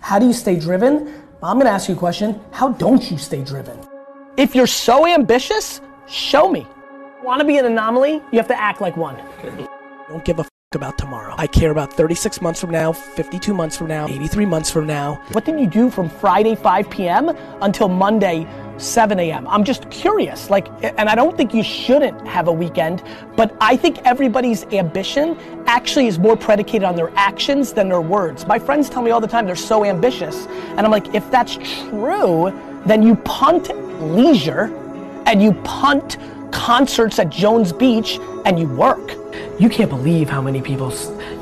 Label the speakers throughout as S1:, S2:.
S1: How do you stay driven? I'm gonna ask you a question. How don't you stay driven? If you're so ambitious, show me. Wanna be an anomaly? You have to act like one. Don't give a about tomorrow. I care about 36 months from now, 52 months from now, 83 months from now. What did you do from Friday 5 p.m. until Monday 7 a.m.? I'm just curious, and I don't think you shouldn't have a weekend, but I think everybody's ambition actually is more predicated on their actions than their words. My friends tell me all the time they're so ambitious, and I'm like, if that's true, then you punt leisure and you punt concerts at Jones Beach and you work. You can't believe how many people,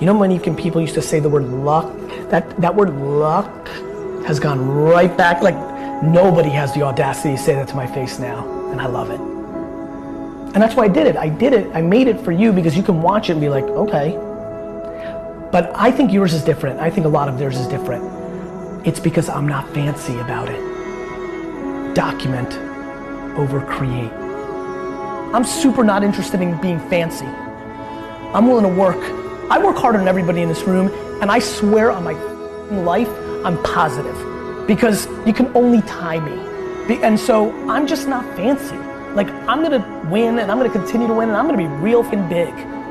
S1: many people used to say the word luck. That word luck has gone right back. Like, nobody has the audacity to say that to my face now, and I love it. And that's why I did it. I made it for you because you can watch it and be like, okay. But I think yours is different. I think a lot of theirs is different. It's because I'm not fancy about it. Document over create. I'm super not interested in being fancy. I'm willing to work. I work harder than everybody in this room, and I swear on my life, I'm positive. Because you can only tie me. And so I'm just not fancy. Like, I'm gonna win, and I'm gonna continue to win, and I'm gonna be real fucking big.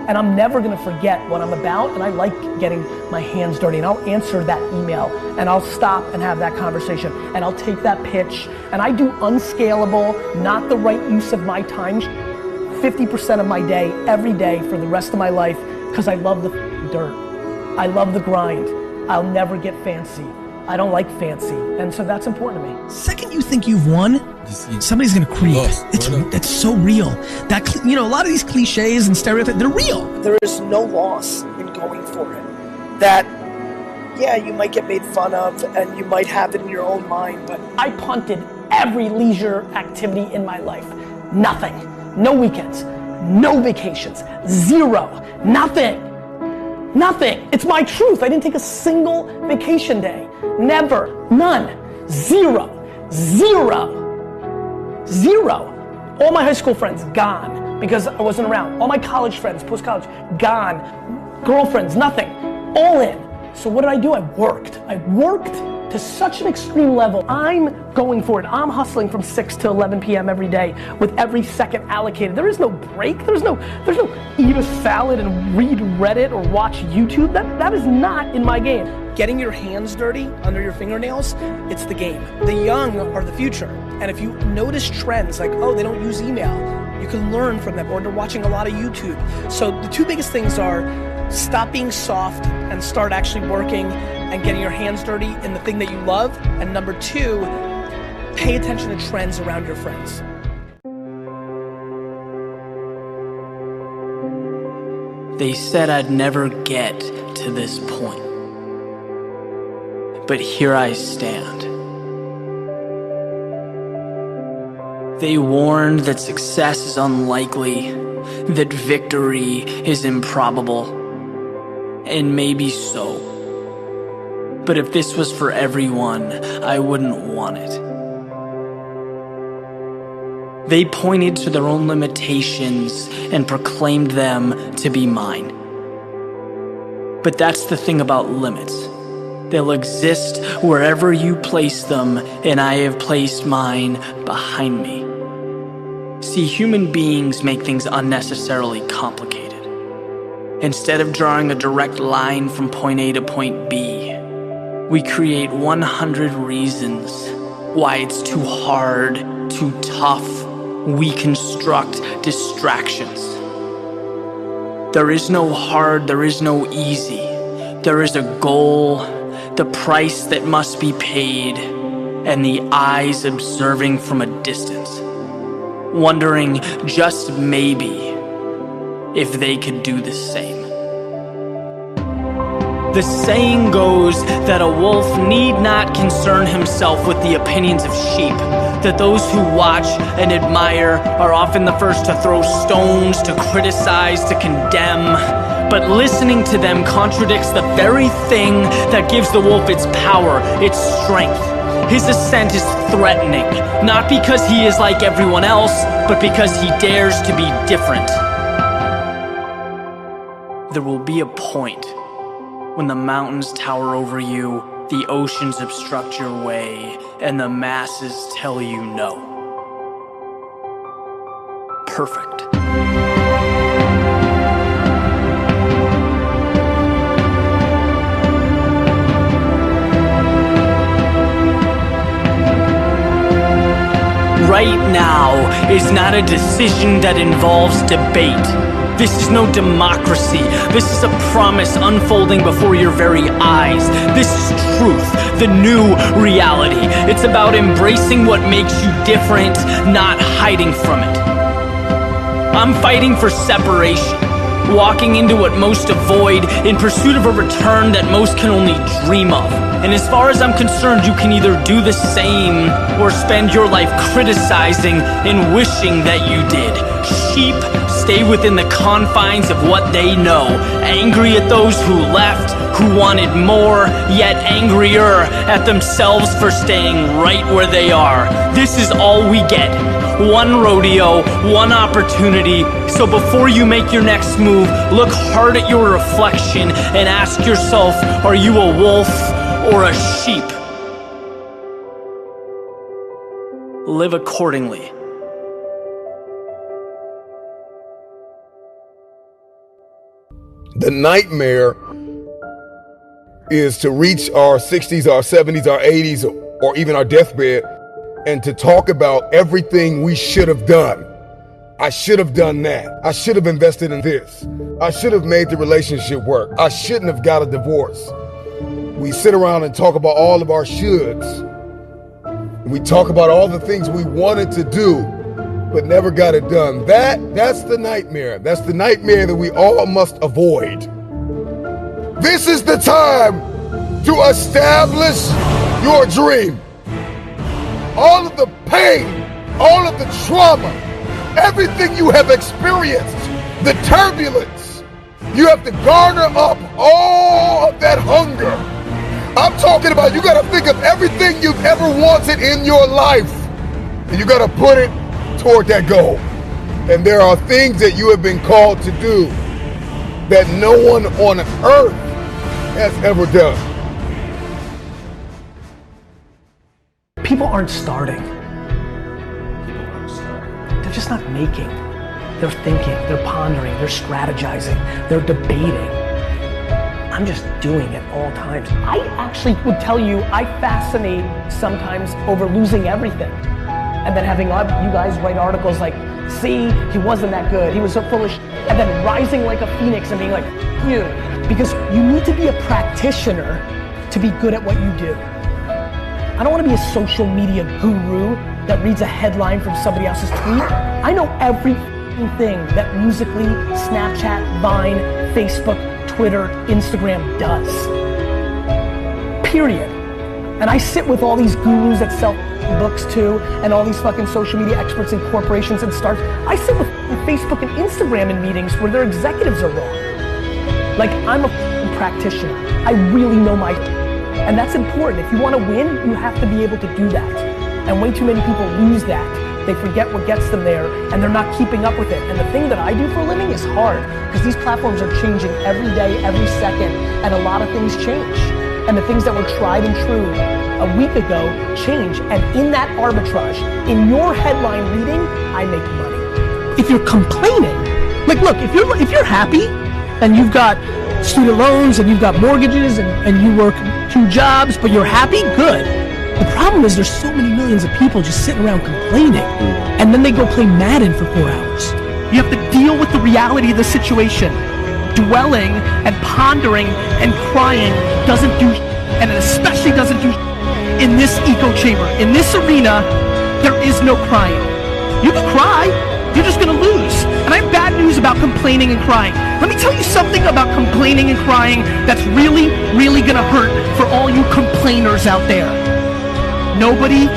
S1: And I'm never gonna forget what I'm about, and I like getting my hands dirty, and I'll answer that email, and I'll stop and have that conversation, and I'll take that pitch, and I do unscalable, not the right use of my time, 50% of my day, every day for the rest of my life, because I love the dirt. I love the grind. I'll never get fancy. I don't like fancy, and so that's important to me.
S2: Second you think you've won, somebody's gonna creep. It's so real. That, a lot of these cliches and stereotypes, they're real.
S1: There is no loss in going for it. That, yeah, you might get made fun of, and you might have it in your own mind, but I punted every leisure activity in my life. Nothing. No weekends, no vacations, zero, nothing. It's my truth. I didn't take a single vacation day. Never, none, zero. All my high school friends, gone, because I wasn't around. All my college friends, post-college, gone. Girlfriends, nothing, all in. So what did I do? I worked to such an extreme level. I'm going for it. I'm hustling from 6 to 11 p.m. every day with every second allocated. There is no break. There's no eat a salad and read Reddit or watch YouTube. That is not in my game. Getting your hands dirty under your fingernails, it's the game. The young are the future. And if you notice trends like, oh, they don't use email, you can learn from them, or they're watching a lot of YouTube. So the two biggest things are stop being soft and start actually working and getting your hands dirty in the thing that you love. And number two, pay attention to trends around your friends.
S3: They said I'd never get to this point. But here I stand. They warned that success is unlikely, that victory is improbable, and maybe so. But if this was for everyone, I wouldn't want it. They pointed to their own limitations and proclaimed them to be mine. But that's the thing about limits. They'll exist wherever you place them, and I have placed mine behind me. See, human beings make things unnecessarily complicated. Instead of drawing a direct line from point A to point B, we create 100 reasons why it's too hard, too tough. We construct distractions. There is no hard, there is no easy. There is a goal, the price that must be paid, and the eyes observing from a distance, wondering just maybe if they could do the same. The saying goes that a wolf need not concern himself with the opinions of sheep, that those who watch and admire are often the first to throw stones, to criticize, to condemn. But listening to them contradicts the very thing that gives the wolf its power, its strength. His ascent is threatening, not because he is like everyone else, but because he dares to be different. There will be a point when the mountains tower over you, The oceans obstruct your way, and the masses tell you no. Perfect. Right now is not a decision that involves debate. This is no democracy. This is a promise unfolding before your very eyes. This is truth, the new reality. It's about embracing what makes you different, not hiding from it. I'm fighting for separation, walking into what most avoid in pursuit of a return that most can only dream of. And as far as I'm concerned, you can either do the same or spend your life criticizing and wishing that you did. Sheep stay within the confines of what they know, angry at those who left, who wanted more, yet angrier at themselves for staying right where they are. This is all we get. One rodeo, one opportunity. So before you make your next move, look hard at your reflection and ask yourself, are you a wolf or a sheep? Live accordingly.
S4: The nightmare is to reach our 60s, our 70s, our 80s, or even our deathbed, and to talk about everything we should have done. I should have done that. I should have invested in this. I should have made the relationship work. I shouldn't have got a divorce. We sit around and talk about all of our shoulds. We talk about all the things we wanted to do, but never got it done. That's the nightmare. That's the nightmare that we all must avoid. This is the time to establish your dream. All of the pain, all of the trauma, everything you have experienced, the turbulence, you have to garner up all of that hunger. I'm talking about you gotta think of everything you've ever wanted in your life, and you gotta put it toward that goal. And there are things that you have been called to do that no one on earth has ever done.
S1: People aren't starting. They're just not making. They're thinking, they're pondering, they're strategizing, they're debating. I'm just doing it all times. I actually would tell you, I fascinate sometimes over losing everything. And then having you guys write articles like, see, he wasn't that good, he was so full of shit. And then rising like a phoenix and being like, you. Because you need to be a practitioner to be good at what you do. I don't want to be a social media guru that reads a headline from somebody else's tweet. I know everything that Musical.ly, Snapchat, Vine, Facebook, Twitter, Instagram does. Period. And I sit with all these gurus that sell books too, and all these fucking social media experts and corporations and startups. I sit with Facebook and Instagram in meetings where their executives are wrong. Like, I'm a practitioner. I really know my and that's important. If you want to win, you have to be able to do that. And way too many people lose that. They forget what gets them there, and they're not keeping up with it. And the thing that I do for a living is hard, because these platforms are changing every day, every second, and a lot of things change. And the things that were tried and true a week ago change. And in that arbitrage, in your headline reading, I make money. If you're complaining, like look, if you're happy, and you've got student loans, and you've got mortgages, and you work 2 jobs, but you're happy, good. The problem is there's so many millions of people just sitting around complaining, and then they go play Madden for 4 hours. You have to deal with the reality of the situation. Dwelling and pondering and crying doesn't do, and it especially doesn't do in this echo chamber. In this arena, there is no crying. You can cry, you're just gonna lose. And I have bad news about complaining and crying. Let me tell you something about complaining and crying that's really, really gonna hurt for all you complainers out there. Nobody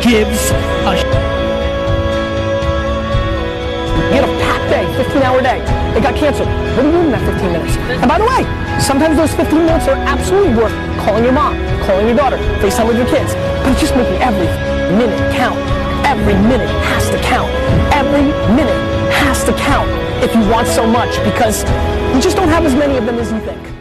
S1: gives a You had a packed day, 15-hour day. It got canceled. What are you doing in that 15 minutes? And by the way, sometimes those 15 minutes are absolutely worth calling your mom, calling your daughter, FaceTime with your kids. But it's just making every minute count. Every minute has to count. Every minute has to count if you want so much, because you just don't have as many of them as you think.